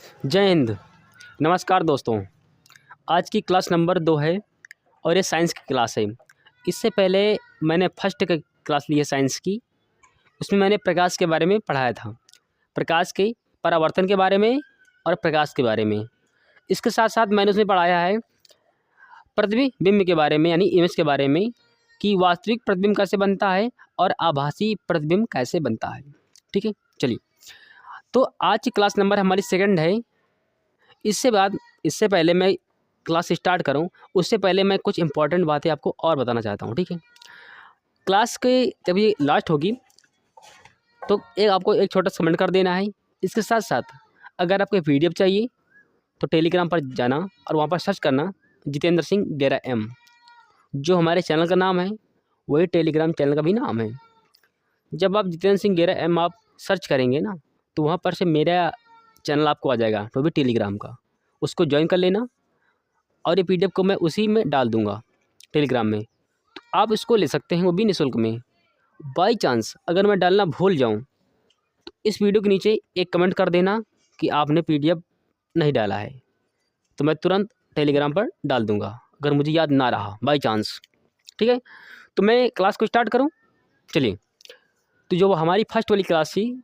जय हिंद। नमस्कार दोस्तों। आज की क्लास नंबर 2 है और ये साइंस की क्लास है। इससे पहले मैंने फर्स्ट की क्लास ली है साइंस की। उसमें मैंने प्रकाश के बारे में पढ़ाया था, प्रकाश के परावर्तन के बारे में और प्रकाश के बारे में। इसके साथ साथ मैंने उसमें पढ़ाया है प्रतिबिंब के बारे में, यानी इमेज के बारे में, कि वास्तविक प्रतिबिंब कैसे बनता है और आभासी प्रतिबिंब कैसे बनता है। ठीक है, चलिए। तो आज की क्लास नंबर हमारी सेकंड है। इससे पहले मैं क्लास स्टार्ट करूं, उससे पहले मैं कुछ इंपॉर्टेंट बातें आपको और बताना चाहता हूं। ठीक है, क्लास के जब ये लास्ट होगी तो आपको एक छोटा सा कमेंट कर देना है। इसके साथ साथ अगर आपको PDF चाहिए तो टेलीग्राम पर जाना और वहाँ पर सर्च करना जितेंद्र सिंह गेरा M। जो हमारे चैनल का नाम है वही टेलीग्राम चैनल का भी नाम है। जब आप जितेंद्र सिंह गेरा M आप सर्च करेंगे ना, तो वहाँ पर से मेरा चैनल आपको आ जाएगा, तो भी टेलीग्राम का। उसको ज्वाइन कर लेना और ये PDF को मैं उसी में डाल दूँगा टेलीग्राम में, तो आप इसको ले सकते हैं, वो भी निःशुल्क में। बाई चांस अगर मैं डालना भूल जाऊँ तो इस वीडियो के नीचे एक कमेंट कर देना कि आपने PDF नहीं डाला है, तो मैं तुरंत टेलीग्राम पर डाल दूँगा अगर मुझे याद ना रहा बाई चांस। ठीक है, तो मैं क्लास को स्टार्ट करूँ। चलिए, तो जो हमारी फर्स्ट वाली क्लास थी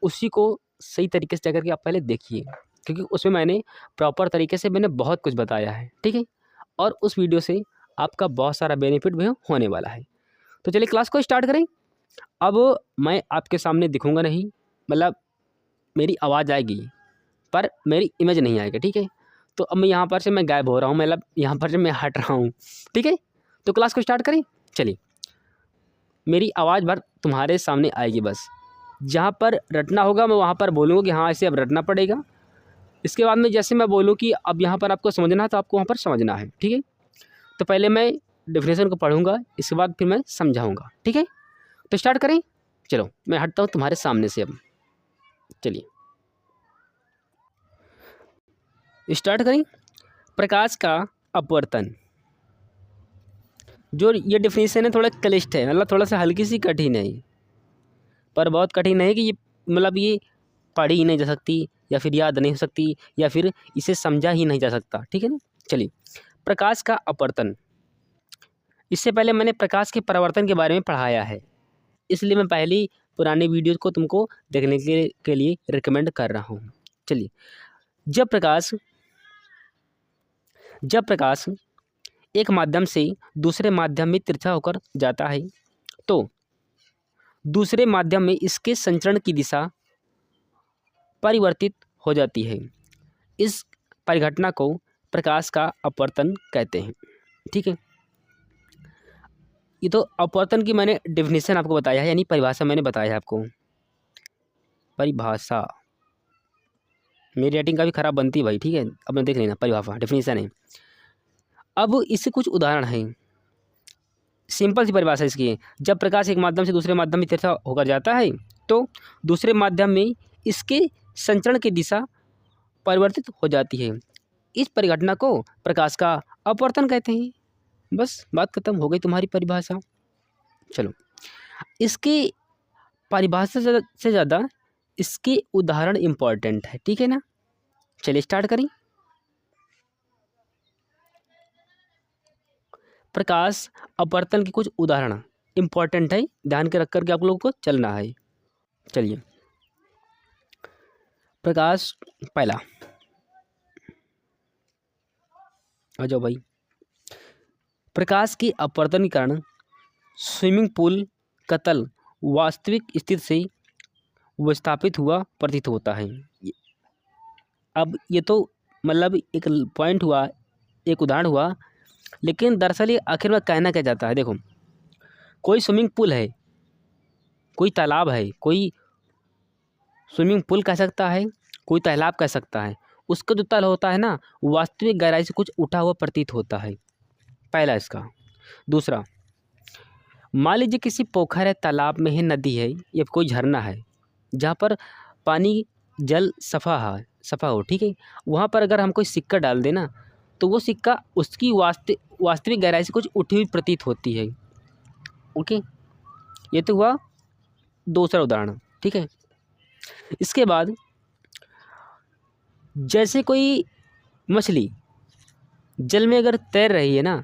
उसी को सही तरीके से जाकर के आप पहले देखिए, क्योंकि उसमें मैंने प्रॉपर तरीके से बहुत कुछ बताया है। ठीक है, और उस वीडियो से आपका बहुत सारा बेनिफिट भी होने वाला है। तो चलिए क्लास को स्टार्ट करें। अब मैं आपके सामने दिखूंगा नहीं, मतलब मेरी आवाज़ आएगी पर मेरी इमेज नहीं आएगी। ठीक है, तो अब मैं यहाँ पर से मैं गायब हो रहा हूँ, मतलब यहाँ पर से मैं हट रहा हूँ। ठीक है, तो क्लास को स्टार्ट करें। चलिए, मेरी आवाज़ भर तुम्हारे सामने आएगी, बस जहाँ पर रटना होगा मैं वहाँ पर बोलूँगा कि हाँ ऐसे अब रटना पड़ेगा। इसके बाद में जैसे मैं बोलूँ कि अब यहाँ पर आपको समझना है तो आपको वहाँ पर समझना है। ठीक है, तो पहले मैं डेफिनेशन को पढ़ूंगा, इसके बाद फिर मैं समझाऊंगा। ठीक है, तो स्टार्ट करें। चलो मैं हटता हूँ तुम्हारे सामने से अब। चलिए स्टार्ट करें। प्रकाश का अपवर्तन। जो ये डेफिनेशन है थोड़ा क्लिष्ट है, मतलब थोड़ा सा हल्की सी कठिन है, पर बहुत कठिन है कि ये मतलब ये पढ़ी ही नहीं जा सकती, या फिर याद नहीं हो सकती, या फिर इसे समझा ही नहीं जा सकता। ठीक है ना। चलिए, प्रकाश का अपवर्तन। इससे पहले मैंने प्रकाश के परावर्तन के बारे में पढ़ाया है, इसलिए मैं पहली पुरानी वीडियोज़ को तुमको देखने के लिए रिकमेंड कर रहा हूँ। चलिए, जब प्रकाश एक माध्यम से दूसरे माध्यम में तिरछा होकर जाता है तो दूसरे माध्यम में इसके संचरण की दिशा परिवर्तित हो जाती है। इस परिघटना को प्रकाश का अपवर्तन कहते हैं। ठीक है, ये तो अपवर्तन की मैंने डेफिनेशन आपको बताया है, यानी परिभाषा मैंने बताया है आपको। परिभाषा मेरी राइटिंग का भी खराब बनती है भाई। ठीक है, अब मैं देख लेना, परिभाषा डेफिनेशन है। अब इससे कुछ उदाहरण हैं, सिंपल सी परिभाषा इसकी है। जब प्रकाश एक माध्यम से दूसरे माध्यम में तिरछा होकर जाता है तो दूसरे माध्यम में इसके संचरण की दिशा परिवर्तित हो जाती है। इस परिघटना को प्रकाश का अपवर्तन कहते हैं। बस बात खत्म हो गई तुम्हारी परिभाषा। चलो, इसकी परिभाषा से ज़्यादा इसके उदाहरण इम्पॉर्टेंट है। ठीक है ना। चलिए स्टार्ट करें। प्रकाश अपवर्तन के कुछ उदाहरण इम्पॉर्टेंट है, ध्यान के रख करके आप लोगों को चलना है। चलिए, प्रकाश पहला, आ जाओ भाई। प्रकाश के अपवर्तन के कारण स्विमिंग पूल का तल वास्तविक स्थिति से विस्थापित हुआ प्रतीत होता है। अब ये तो मतलब एक पॉइंट हुआ, एक उदाहरण हुआ, लेकिन दरअसल ये आखिर में कहना क्या चाहता है। देखो, कोई स्विमिंग पूल है, कोई तालाब है, कोई स्विमिंग पूल कह सकता है, कोई तालाब कह सकता है। उसका जो तल होता है ना, वास्तविक गहराई से कुछ उठा हुआ प्रतीत होता है। पहला इसका। दूसरा, मान लीजिए किसी पोखर है, तालाब में है, नदी है या कोई झरना है जहाँ पर पानी जल सफ़ा हो। ठीक है, वहाँ पर अगर हम कोई सिक्का डाल देना तो वो सिक्का उसकी वास्तविक गहराई से कुछ उठी हुई प्रतीत होती है। ओके, ये तो हुआ दूसरा उदाहरण। ठीक है, इसके बाद जैसे कोई मछली जल में अगर तैर रही है ना,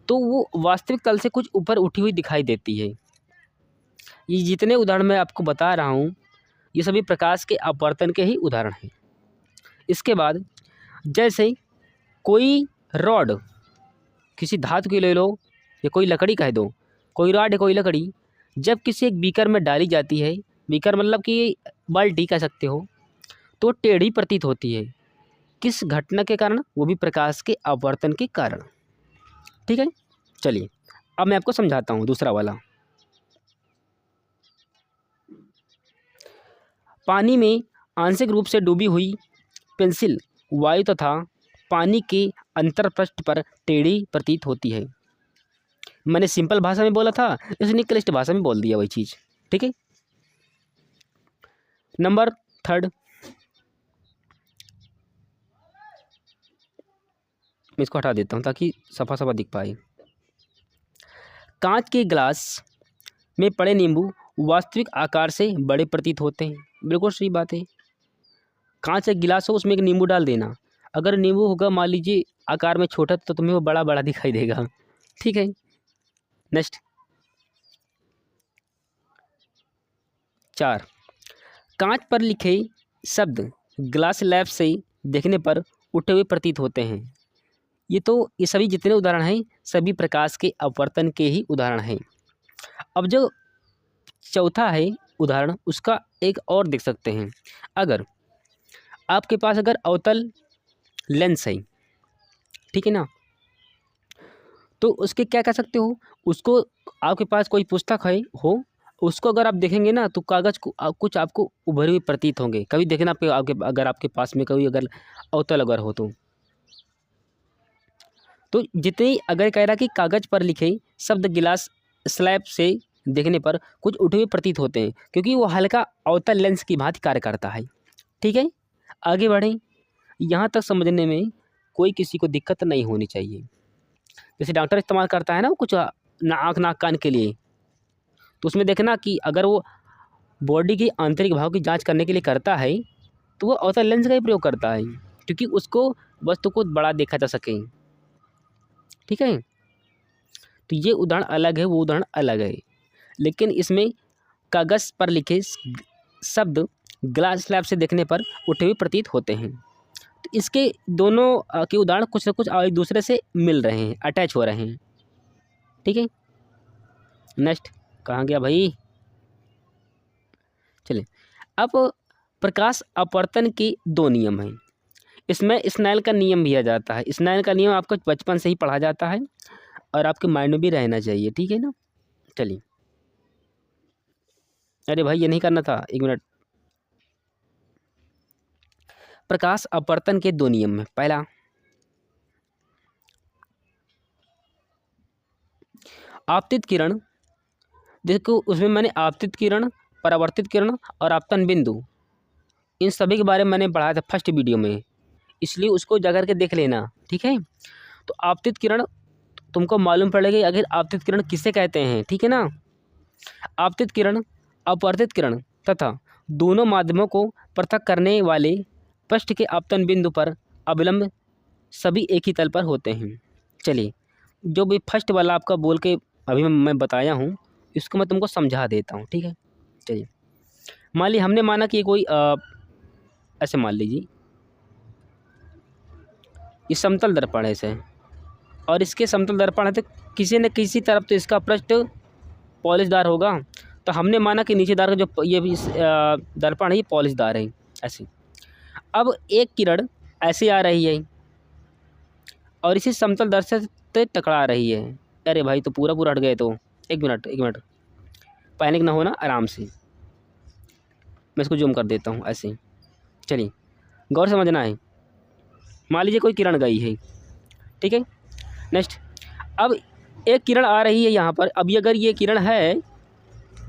तो वो वास्तविक तल से कुछ ऊपर उठी हुई दिखाई देती है। ये जितने उदाहरण मैं आपको बता रहा हूँ, ये सभी प्रकाश के अपवर्तन के ही उदाहरण हैं। इसके बाद जैसे कोई रॉड, किसी धातु की ले लो या कोई लकड़ी कह दो, कोई रॉड या कोई लकड़ी जब किसी एक बीकर में डाली जाती है, बीकर मतलब कि बाल्टी कह सकते हो, तो टेढ़ी प्रतीत होती है। किस घटना के कारण? वो भी प्रकाश के अपवर्तन के कारण। ठीक है, चलिए अब मैं आपको समझाता हूँ दूसरा वाला। पानी में आंशिक रूप से डूबी हुई पेंसिल वायु तथा पानी के अंतरपृष्ठ पर टेढ़ी प्रतीत होती है। मैंने सिंपल भाषा में बोला था, इसने क्लिष्ट भाषा में बोल दिया वही चीज़। ठीक है, नंबर 3, मैं इसको हटा देता हूँ ताकि सफा सफा दिख पाए। कांच के गिलास में पड़े नींबू वास्तविक आकार से बड़े प्रतीत होते हैं। बिल्कुल सही बात है। कांच एक गिलास हो, उसमें एक नींबू डाल देना, अगर नींबू होगा मान लीजिए आकार में छोटा, तो तुम्हें वो बड़ा बड़ा दिखाई देगा। ठीक है, नेक्स्ट 4, कांच पर लिखे शब्द ग्लास लैब से देखने पर उठे हुए प्रतीत होते हैं। ये सभी जितने उदाहरण हैं सभी प्रकाश के अपवर्तन के ही उदाहरण हैं। अब जो चौथा है उदाहरण, उसका एक और देख सकते हैं। अगर आपके पास अगर अवतल लेंस है, ठीक है ना, तो उसके क्या कह सकते हो, उसको आपके पास कोई पुस्तक है हो, उसको अगर आप देखेंगे ना तो कागज़ को कुछ आपको उभरे हुए प्रतीत होंगे। कभी देखना आपके अगर आपके पास में कभी अगर अवतल अगर हो तो जितनी अगर कह रहा कि कागज़ पर लिखे शब्द गिलास स्लैब से देखने पर कुछ उठे हुए प्रतीत होते हैं, क्योंकि वो हल्का अवतल लेंस की भांति कार्य करता है। ठीक है, आगे बढ़ें। यहाँ तक समझने में कोई किसी को दिक्कत नहीं होनी चाहिए। जैसे डॉक्टर इस्तेमाल करता है ना कुछ आँख नाक कान के लिए, तो उसमें देखना कि अगर वो बॉडी की आंतरिक भाव की जांच करने के लिए करता है तो वो अवतल लेंस का ही प्रयोग करता है, क्योंकि उसको वस्तु को बड़ा देखा जा सके। ठीक है, तो ये उदाहरण अलग है, वो उदाहरण अलग है, लेकिन इसमें कागज़ पर लिखे शब्द ग्लास स्लैब से देखने पर उठे हुए प्रतीत होते हैं। तो इसके दोनों के उदाहरण कुछ न कुछ एक दूसरे से मिल रहे हैं, अटैच हो रहे हैं। ठीक है, नेक्स्ट कहाँ गया भाई, चलिए अब प्रकाश अपवर्तन के 2 नियम हैं। इसमें स्नेल का नियम भी आ जाता है। स्नेल का नियम आपको बचपन से ही पढ़ा जाता है और आपके माइंड में भी रहना चाहिए। ठीक है ना, चलिए, अरे भाई ये नहीं करना था, 1 मिनट। प्रकाश अपवर्तन के 2 नियम में, पहला आपतित किरण, देखो उसमें मैंने आपतित किरण, परावर्तित किरण और आपतन बिंदु, इन सभी के बारे में मैंने पढ़ाया था फर्स्ट वीडियो में, इसलिए उसको जा कर के देख लेना। ठीक है, तो आपतित किरण तुमको मालूम पड़ेगा आखिर आपतित किरण किसे कहते हैं। ठीक है ना, आपतित किरण, अपवर्तित किरण तथा दोनों माध्यमों को पृथक करने वाले पृष्ठ के आपतन बिंदु पर अविलंब सभी एक ही तल पर होते हैं। चलिए, जो भी फर्स्ट वाला आपका बोल के अभी मैं बताया हूँ, इसको मैं तुमको समझा देता हूँ। ठीक है, चलिए, मान ली हमने माना कि कोई ऐसे मान लीजिए ये समतल दर्पण है ऐसे, और इसके समतल दर्पण है तो किसी न किसी तरफ तो इसका पृष्ठ पॉलिशदार होगा। तो हमने माना कि नीचेदार का जो ये दर्पण है ये पॉलिशदार है ऐसे। अब एक किरण ऐसे आ रही है और इसी समतल दर्पण से टकरा रही है। अरे भाई तो पूरा हट गए तो, 1 मिनट, पैनिक ना होना, आराम से मैं इसको जूम कर देता हूँ ऐसे। चलिए, गौर समझना है। मान लीजिए कोई किरण गई है, ठीक है, नेक्स्ट अब एक किरण आ रही है यहाँ पर। अभी अगर ये किरण है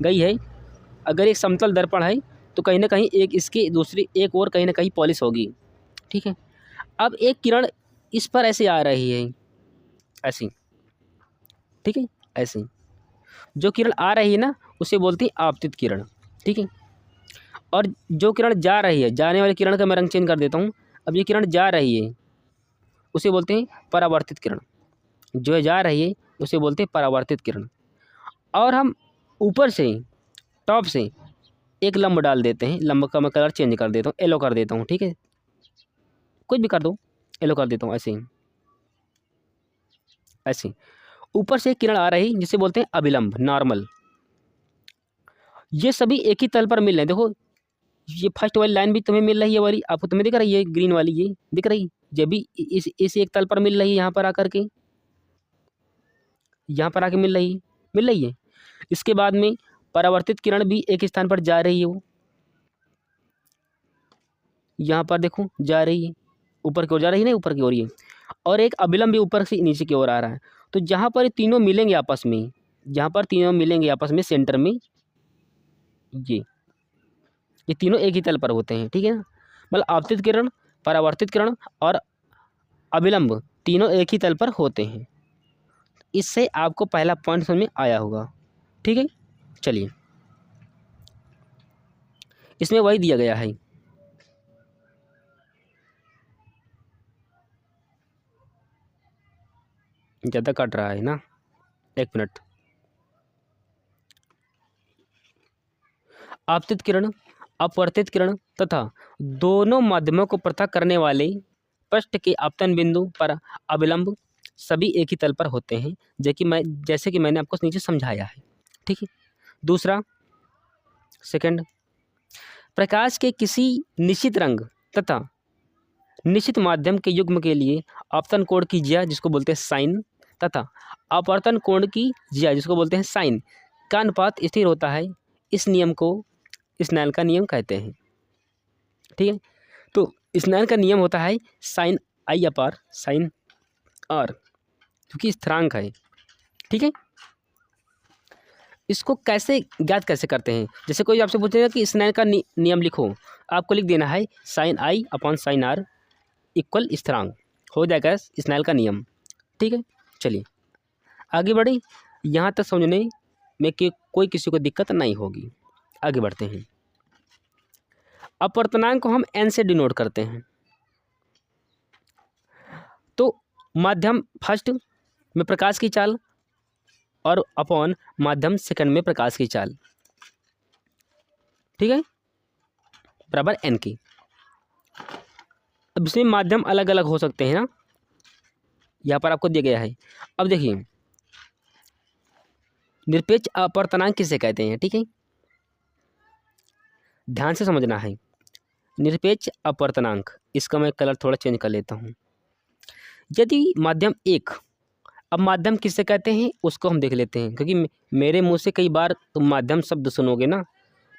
गई है, अगर एक समतल दर्पण है तो कहीं ना कहीं एक इसकी दूसरी एक और कहीं ना कहीं पॉलिश होगी। ठीक है, अब एक किरण इस पर ऐसे आ रही है ऐसी, ठीक है, ऐसे जो किरण आ रही है ना उसे बोलते हैं आपतित किरण। ठीक है, और जो किरण जा रही है, जाने वाली किरण का मैं रंग चेंज कर देता हूँ, अब ये किरण जा रही है उसे बोलते हैं परावर्तित किरण, जो है जा रही है उसे बोलते हैं परावर्तित किरण। और हम ऊपर से टॉप से एक लंब डाल देते हैं, लंब का मैं कलर चेंज कर देता हूँ, येलो कर देता हूँ, ठीक है, कुछ भी कर दो, येलो कर देता हूँ, ऐसे ही ऐसे। ऊपर से एक किरण आ रही जिसे बोलते हैं अभिलंब, नॉर्मल। ये सभी एक ही तल पर मिल रहे हैं। देखो ये फर्स्ट वाली लाइन भी तुम्हें मिल रही है, वाली आपको तुम्हें दिख रही है, ग्रीन वाली ये दिख रही, ये भी इस एक तल पर मिल रही है, यहाँ पर आकर के, यहाँ पर आके मिल रही है। इसके बाद में परावर्तित किरण भी एक स्थान पर जा रही है, वो यहाँ पर देखो जा रही है, ऊपर की ओर जा रही है ना, ऊपर की ओर ये। और एक अभिलंब भी ऊपर से नीचे की ओर आ रहा है। तो जहाँ पर ये तीनों मिलेंगे आपस में, जहाँ पर तीनों मिलेंगे आपस में सेंटर में, ये तीनों एक ही तल पर होते हैं, ठीक है ना। मतलब आपतित किरण, परावर्तित किरण और अभिलंब तीनों एक ही तल पर होते हैं। इससे आपको पहला पॉइंट समझ में आया होगा, ठीक है। चलिए इसमें वही दिया गया है। ज़्यादा कट रहा है ना, एक मिनट। आपतित किरण, अपवर्तित किरण तथा दोनों माध्यमों को पृथक करने वाले पृष्ठ के आपतन बिंदु पर अभिलंब सभी एक ही तल पर होते हैं, जैसे कि मैंने आपको नीचे समझाया है, ठीक है। दूसरा, सेकंड, प्रकाश के किसी निश्चित रंग तथा निश्चित माध्यम के युग्म के लिए आपतन कोण की ज्या जिसको बोलते हैं साइन तथा अपवर्तन कोण की ज्या जिसको बोलते हैं साइन का अनुपात स्थिर होता है। इस नियम को स्नेल का नियम कहते हैं, ठीक है। तो स्नेल का नियम होता है साइन आई अपार साइन आर, क्योंकि स्थिरांक है, ठीक है। इसको कैसे ज्ञात कैसे करते हैं, जैसे कोई आपसे पूछेगा कि स्नेल का नियम लिखो, आपको लिख देना है sine I upon sine R equal स्थिरांक, हो जाएगा स्नेल का नियम, ठीक है। चलिए आगे बढ़े, यहाँ तक समझने में कि कोई किसी को दिक्कत नहीं होगी। आगे बढ़ते हैं। अपवर्तनांक को हम n से डिनोट करते हैं। तो माध्यम फर्स्ट में प्रकाश की चाल और अपॉन माध्यम सेकंड में प्रकाश की चाल, ठीक है, बराबर n की। अब इसमें माध्यम अलग अलग हो सकते हैं ना, यहाँ पर आपको दिया गया है। अब देखिए निरपेक्ष अपवर्तनांक किसे कहते हैं, ठीक है, ध्यान से समझना है। निरपेक्ष अपवर्तनांक, इसका मैं कलर थोड़ा चेंज कर लेता हूँ। यदि माध्यम एक, अब माध्यम किसे कहते हैं उसको हम देख लेते हैं, क्योंकि मेरे मुंह से कई बार तुम माध्यम शब्द सुनोगे ना,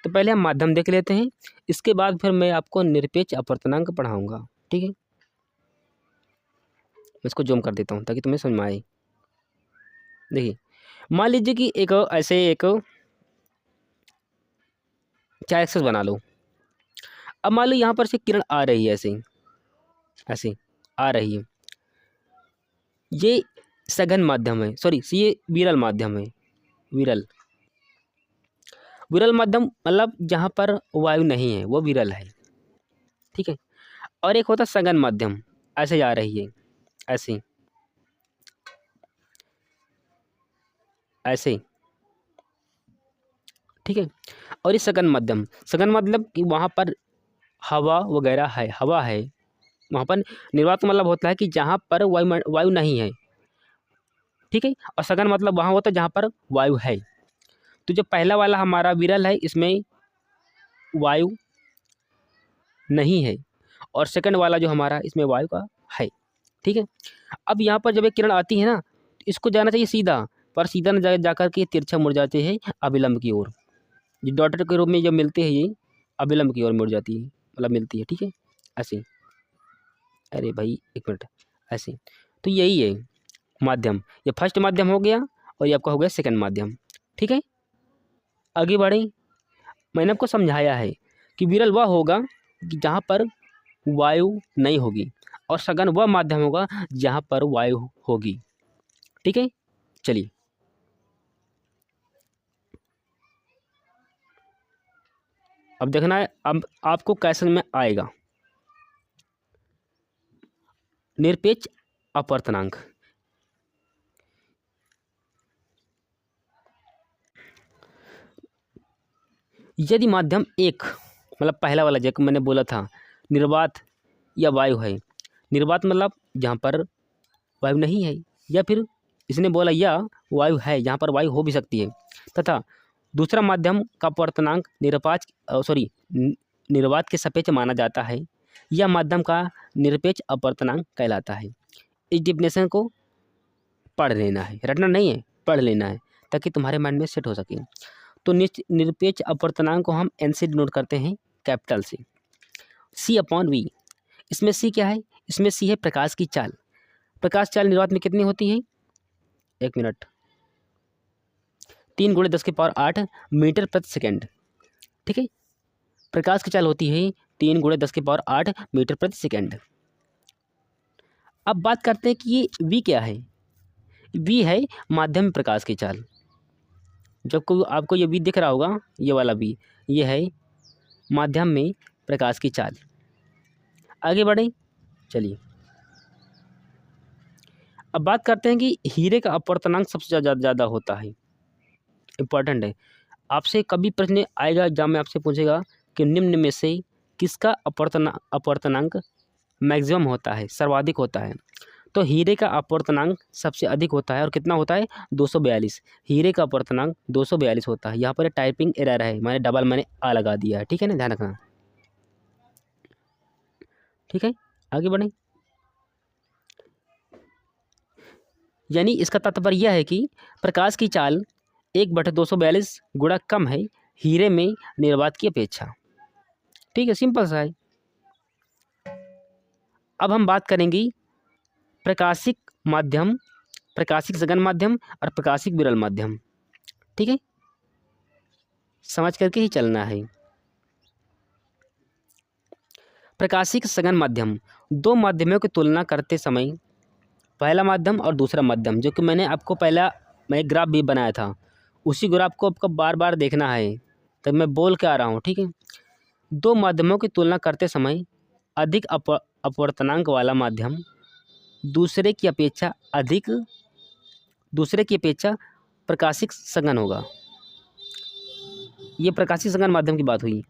तो पहले हम माध्यम देख लेते हैं, इसके बाद फिर मैं आपको निरपेक्ष अपवर्तनांक पढ़ाऊँगा, ठीक है। मैं इसको जूम कर देता हूँ ताकि तुम्हें समझ में आए। देखिए मान लीजिए कि एक ऐसे एक चार एक्सेस बना लो। अब मान लो यहाँ पर से किरण आ रही है, ऐसे ऐसे आ रही है, ये सघन माध्यम है, सॉरी ये विरल माध्यम है। विरल विरल माध्यम मतलब जहाँ पर वायु नहीं है वो विरल है, ठीक है। और एक होता सघन माध्यम, ऐसे जा रही है, ऐसे ऐसे, ठीक है। और ये सघन मतलब कि वहाँ पर हवा वगैरह है, हवा है वहाँ पर। निर्वात मतलब होता है कि जहाँ पर वायु नहीं है, ठीक है। और सघन मतलब वहाँ होता है जहाँ पर वायु है। तो जो पहला वाला हमारा विरल है, इसमें वायु नहीं है, और सेकंड वाला जो हमारा इसमें वायु का है, ठीक है। अब यहाँ पर जब एक किरण आती है ना, तो इसको जाना चाहिए सीधा, पर सीधा न जाकर के तिरछा मुड़ जाते हैं अभिलंब की ओर। ये डॉटर के रूप में जब मिलते हैं ये अभिलंब की ओर मुड़ जाती है, मतलब मिलती है, ठीक है, ऐसे। अरे भाई एक मिनट, ऐसे। तो यही है माध्यम, ये फर्स्ट माध्यम हो गया और ये आपका हो गया सेकंड माध्यम, ठीक है। आगे बढ़ें, मैंने आपको समझाया है कि विरल वह होगा कि जहाँ पर वायु नहीं होगी, और सघन वह माध्यम होगा जहाँ पर वायु होगी, ठीक है। चलिए अब देखना है अब आपको कैसे में आएगा। निरपेक्ष अपवर्तनांक। यदि माध्यम एक, मतलब पहला वाला जो मैंने बोला था, निर्वात या वायु है। निर्वात मतलब जहाँ पर वायु नहीं है, या फिर इसने बोला या वायु है जहाँ पर वायु हो भी सकती है। तथा दूसरा माध्यम का अपवर्तनांक निर्वात के सापेक्ष माना जाता है, यह माध्यम का निरपेक्ष अपवर्तनांक कहलाता है। इस डिफिनेशन को पढ़ लेना है, रटना नहीं है, पढ़ लेना है ताकि तुम्हारे माइंड में सेट हो सके। तो निरपेक्ष अपवर्तनांक को हम एन से डिनोट करते हैं, कैपिटल से, C/V। इसमें C क्या है? इसमें C है प्रकाश की चाल। प्रकाश चाल निर्वात में कितनी होती है? 1 मिनट, 3 × 10⁸ मीटर प्रति सेकेंड। ठीक है, प्रकाश की चाल होती है 3 × 10⁸ मीटर प्रति सेकेंड। अब बात करते हैं कि ये V क्या है। V है माध्यम प्रकाश की चाल। जब को आपको ये V दिख रहा होगा, ये वाला V, ये है माध्यम में प्रकाश की चाल। आगे बढ़े, चलिए अब बात करते हैं कि हीरे का अपवर्तनांक सबसे ज़्यादा होता है। इम्पॉर्टेंट है, आपसे कभी प्रश्न आएगा एग्जाम में, आपसे पूछेगा कि निम्न में से किसका अपवर्तनांक मैक्सिमम होता है, सर्वाधिक होता है। तो हीरे का अपवर्तनांक सबसे अधिक होता है, और कितना होता है? 242। हीरे का अपवर्तनांक 242 होता है। यहाँ पर टाइपिंग एरर है, मैंने आ लगा दिया है, ठीक है ना, ध्यान रखना। ठीक है, आगे बढ़ें। यानी इसका तात्पर्य यह है कि प्रकाश की चाल 1/242 गुणा कम है हीरे में निर्वात की अपेक्षा। ठीक है, सिंपल सा है। अब हम बात करेंगे प्रकाशिक माध्यम, प्रकाशिक सघन माध्यम और प्रकाशिक विरल माध्यम। ठीक है, समझ करके ही चलना है। प्रकाशिक सघन माध्यम, दो माध्यमों की तुलना करते समय, पहला माध्यम और दूसरा माध्यम, जो कि मैंने आपको मैं ग्राफ भी बनाया था, उसी ग्राफ को आपको बार बार देखना है, तब मैं बोल के आ रहा हूँ। ठीक है, दो माध्यमों की तुलना करते समय अधिक अपवर्तनांक वाला माध्यम दूसरे की अपेक्षा प्रकाशिक सघन होगा। ये प्रकाशिक सघन माध्यम की बात हुई।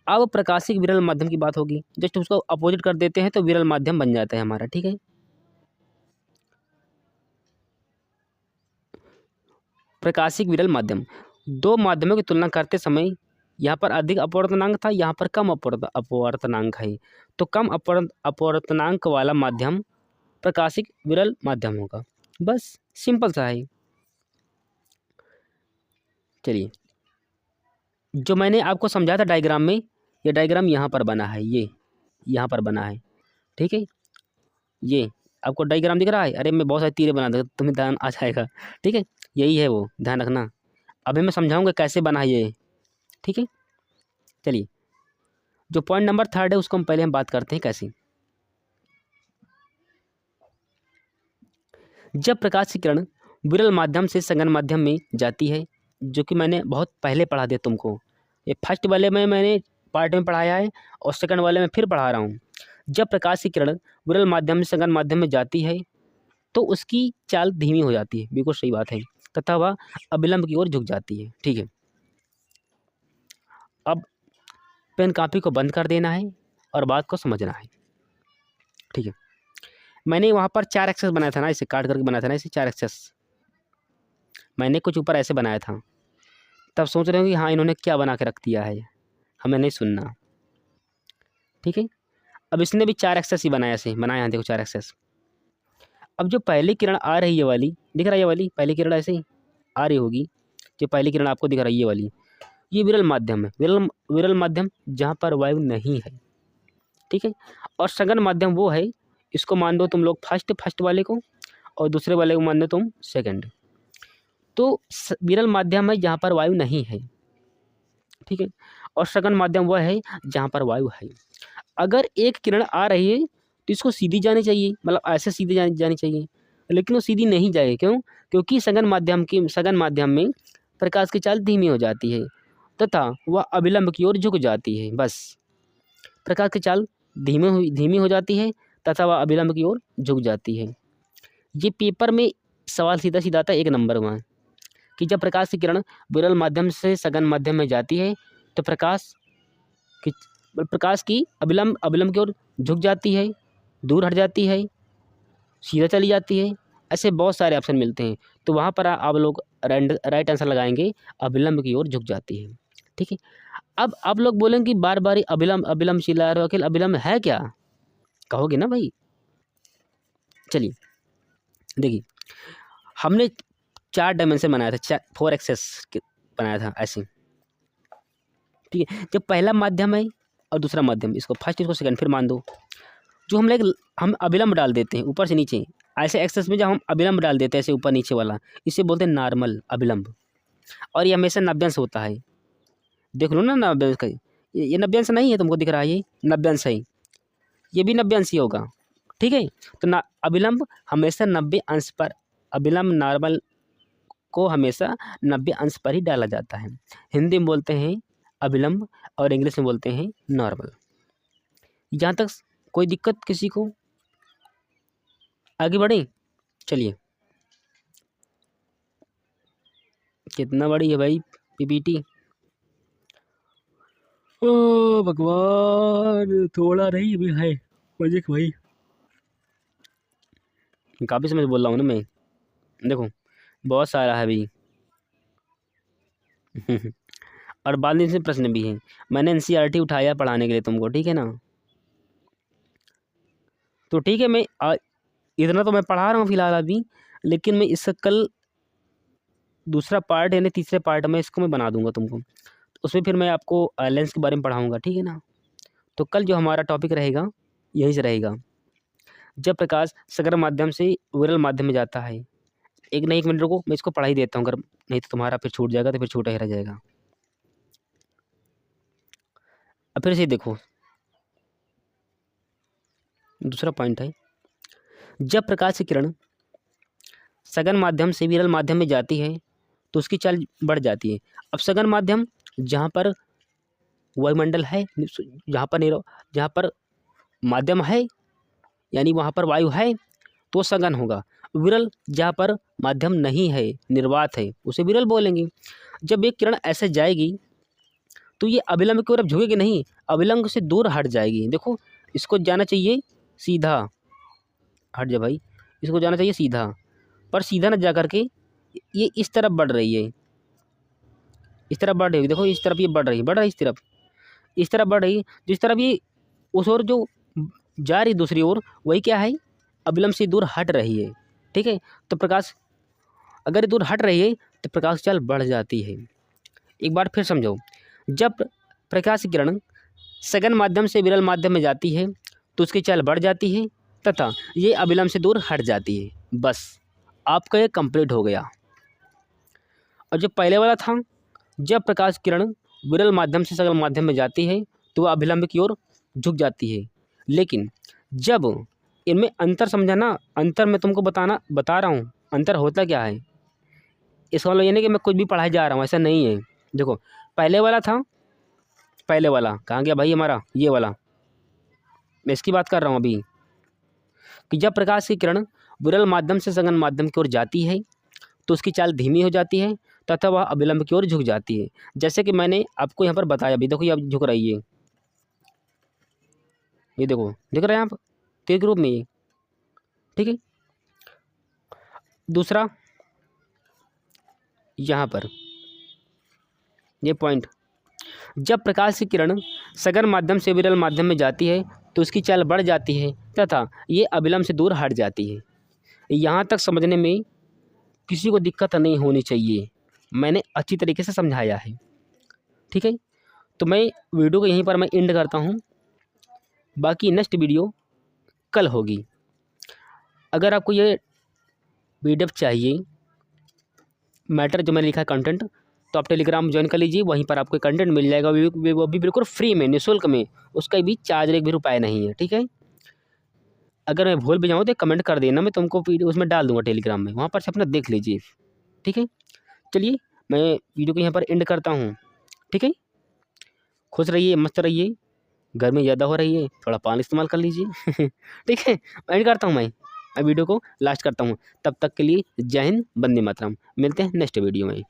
अब प्रकाशिक विरल माध्यम की बात होगी। जस्ट उसको अपोजिट कर देते हैं तो विरल माध्यम बन जाता है हमारा। ठीक है, प्रकाशिक विरल माध्यम, दो माध्यमों की तुलना करते समय यहाँ पर अधिक अपवर्तनांक था, यहाँ पर कम अपवर्तनांक है, तो कम अपवर्तनांक वाला माध्यम प्रकाशिक विरल माध्यम होगा। बस सिंपल सा है। चलिए, जो मैंने आपको समझाया था डायग्राम में, ये डायग्राम यहाँ पर बना है, ये यहाँ पर बना है। ठीक है, ये आपको डायग्राम दिख रहा है। अरे मैं बहुत सारे तीरे बना दूँगा, तुम्हें ध्यान आ जाएगा। ठीक है, यही है वो, ध्यान रखना। अभी मैं समझाऊंगा कैसे बना है ये। ठीक है, चलिए, जो पॉइंट नंबर 3 है उसको हम बात करते हैं कैसे। जब प्रकाश की किरण विरल माध्यम से सघन माध्यम में जाती है, जो कि मैंने बहुत पहले पढ़ा दिया तुमको, ये फर्स्ट वाले में मैंने पार्ट में पढ़ाया है और सेकंड वाले में फिर पढ़ा रहा हूँ। जब प्रकाश की किरण विरल माध्यम से सघन माध्यम में जाती है तो उसकी चाल धीमी हो जाती है, बिल्कुल सही बात है, तथा वह अविलंब की ओर झुक जाती है। ठीक है, अब पेन कॉपी को बंद कर देना है और बात को समझना है। ठीक है, मैंने वहाँ पर 4 एक्सेस बनाया था ना, इसे काट करके बनाया था ना, इसे 4 एक्सेस मैंने कुछ ऊपर ऐसे बनाया था। तब सोच रहे हो कि हाँ इन्होंने क्या बना के रख दिया है, हमें नहीं सुनना। ठीक है, अब इसने भी 4 एक्सेस ही बनाया, ऐसे बनाया है, देखो 4 एक्सेस। अब जो पहली किरण आ रही है, ये वाली दिख रहा है, ये वाली पहली किरण ऐसे ही आ रही होगी, जो पहली किरण आपको दिख रहा है ये वाली, ये विरल माध्यम है। विरल माध्यम जहाँ पर वायु नहीं है। ठीक है, और सघन माध्यम वो है, इसको मान दो तुम लोग फर्स्ट वाले को, और दूसरे वाले को मान दो तुम सेकंड। तो विरल माध्यम है जहाँ पर वायु नहीं है। ठीक है, और सघन माध्यम वह है जहाँ पर वायु है। अगर एक किरण आ रही है तो इसको सीधी जानी चाहिए, मतलब ऐसे सीधी जानी चाहिए, लेकिन वो सीधी नहीं जाए। क्यों? क्योंकि सघन माध्यम में प्रकाश की चाल धीमी हो जाती है तथा वह अविलंब की ओर झुक जाती है। बस प्रकाश की चाल धीमी हो जाती है तथा वह अभिलंब की ओर झुक जाती है। ये पेपर में सवाल सीधा सीधा आता है 1 नंबर में कि जब प्रकाश की किरण विरल माध्यम से सघन माध्यम में जाती है तो प्रकाश की अभिलंब की ओर झुक जाती है, दूर हट जाती है, सीधा चली जाती है। ऐसे बहुत सारे ऑप्शन मिलते हैं, तो वहाँ पर आप लोग राइट आंसर लगाएंगे, अभिलंब की ओर झुक जाती है। ठीक है। अब आप लोग बोलेंगे कि बार बार अभिलंब शिला अखिल अभिलंब है क्या, कहोगे ना भाई। चलिए देखिए, हमने 4 डायमेंशन बनाया था, 4 एक्सेस बनाया था ऐसे। ठीक है। जब पहला माध्यम है और दूसरा माध्यम, इसको फर्स्ट इसको सेकंड फिर मान दो। जो हम अभिलंब डाल देते हैं ऊपर से नीचे, ऐसे एक्सेस में जब हम अभिलंब डाल देते हैं ऐसे ऊपर नीचे वाला, इसे बोलते हैं नॉर्मल अभिलंब। और ये हमेशा नब्यांश होता है। देख लो ना नब्यांश का, ये नब्यांश नहीं है, तुमको दिख रहा है ये नब्यांश है, ये भी नब्यांश ही होगा। ठीक है। तो ना अभिलंब हमेशा 90 अंश पर, अभिलंब नॉर्मल को हमेशा 90 अंश पर ही डाला जाता है। हिंदी में बोलते हैं अभिलंब और इंग्लिश में बोलते हैं नॉर्मल। यहाँ तक कोई दिक्कत किसी को? आगे बढ़े। चलिए, कितना बड़ी है भाई पीपीटी। ओ भगवान, थोड़ा नहीं भी है मुझे भाई, काफ़ी समय से बोल रहा हूँ ना मैं। देखो बहुत सारा है अभी और बाद में इसमें प्रश्न भी हैं। मैंने एनसीईआरटी उठाया पढ़ाने के लिए तुमको, ठीक है ना। तो ठीक है, मैं इतना तो मैं पढ़ा रहा हूँ फिलहाल अभी, लेकिन मैं इसका कल दूसरा पार्ट यानी तीसरे पार्ट में इसको मैं बना दूंगा तुमको। उसमें फिर मैं आपको लेंस के बारे में पढ़ाऊँगा, ठीक है ना। तो कल जो हमारा टॉपिक रहेगा यही से रहेगा, जब प्रकाश सघन माध्यम से विरल माध्यम में जाता है। एक मिनट रुको, मैं इसको पढ़ा ही देता हूँ, अगर नहीं तो तुम्हारा फिर छूट जाएगा, तो फिर छूटा ही रह जाएगा। अब फिर से देखो, दूसरा पॉइंट है, जब प्रकाश की किरण सघन माध्यम से विरल माध्यम में जाती है तो उसकी चाल बढ़ जाती है। अब सघन माध्यम जहाँ पर वायुमंडल है, जहाँ पर माध्यम है यानी वहाँ पर वायु है तो सघन होगा। विरल जहाँ पर माध्यम नहीं है, निर्वात है, उसे विरल बोलेंगे। जब एक किरण ऐसे जाएगी तो ये अभिलंब की ओर अब झुकेगी नहीं, अभिलंब से दूर हट जाएगी। देखो इसको जाना चाहिए सीधा, हट जा भाई, इसको जाना चाहिए सीधा, पर सीधा न जा करके ये इस तरफ बढ़ रही है, इस तरफ बढ़ रही है। देखो इस तरफ ये बढ़ रही है, इस तरफ बढ़ रही है। जिस तरफ ये उस ओर जो जा रही दूसरी ओर, वही क्या है, अभिलंब से दूर हट रही है। ठीक है। तो प्रकाश अगर दूर हट रही है तो प्रकाश चाल बढ़ जाती है। एक बार फिर समझो, जब प्रकाश की किरण सघन माध्यम से विरल माध्यम में जाती है तो उसकी चाल बढ़ जाती है तथा ये अभिलंब से दूर हट जाती है। बस आपका ये कंप्लीट हो गया। और जो पहले वाला था, जब प्रकाश किरण विरल माध्यम से सघन माध्यम में जाती है तो वह अभिलंब की ओर झुक जाती है। लेकिन जब इनमें अंतर समझा ना, अंतर मैं तुमको बता रहा हूँ, अंतर होता क्या है। इसका मतलब ये नहीं कि मैं कुछ भी पढ़ाई जा रहा हूँ, ऐसा नहीं है। देखो पहले वाला था, पहले वाला कहाँ गया भाई हमारा, ये वाला मैं इसकी बात कर रहा हूँ अभी, कि जब प्रकाश की किरण विरल माध्यम से सघन माध्यम की ओर जाती है तो उसकी चाल धीमी हो जाती है तथा वह अभिलंब की ओर झुक जाती है। जैसे कि मैंने आपको यहाँ पर बताया अभी, देखो ये अब झुक रही है, ये देखो दिख रहा है यहाँ पर तीर के रूप में ये। ठीक है। दूसरा यहाँ पर ये पॉइंट, जब प्रकाश की किरण सघन माध्यम से विरल माध्यम में जाती है तो उसकी चाल बढ़ जाती है तथा ये अभिलंब से दूर हट जाती है। यहाँ तक समझने में किसी को दिक्कत नहीं होनी चाहिए, मैंने अच्छी तरीके से समझाया है। ठीक है। तो मैं वीडियो को यहीं पर मैं एंड करता हूँ, बाकी नेक्स्ट वीडियो कल होगी। अगर आपको ये पीडीएफ चाहिए, मैटर जो मैंने लिखा है कंटेंट, तो आप टेलीग्राम ज्वाइन कर लीजिए, वहीं पर आपको कंटेंट मिल जाएगा, वो भी बिल्कुल फ्री में, निःशुल्क में, उसका भी चार्ज एक भी रुपये नहीं है। ठीक है। अगर मैं भूल भी जाऊँ तो कमेंट कर देना, मैं तुमको उसमें डाल दूँगा टेलीग्राम में, वहाँ पर से अपना देख लीजिए। ठीक है। चलिए मैं वीडियो को यहाँ पर एंड करता हूँ। ठीक है। खुश रहिए, मस्त रहिए, गर्मी ज़्यादा हो रही है, थोड़ा पानी इस्तेमाल कर लीजिए। ठीक है, एंड करता हूँ मैं वीडियो को लास्ट करता हूँ। तब तक के लिए जय हिंद, वंदे मातरम। मिलते हैं नेक्स्ट वीडियो में।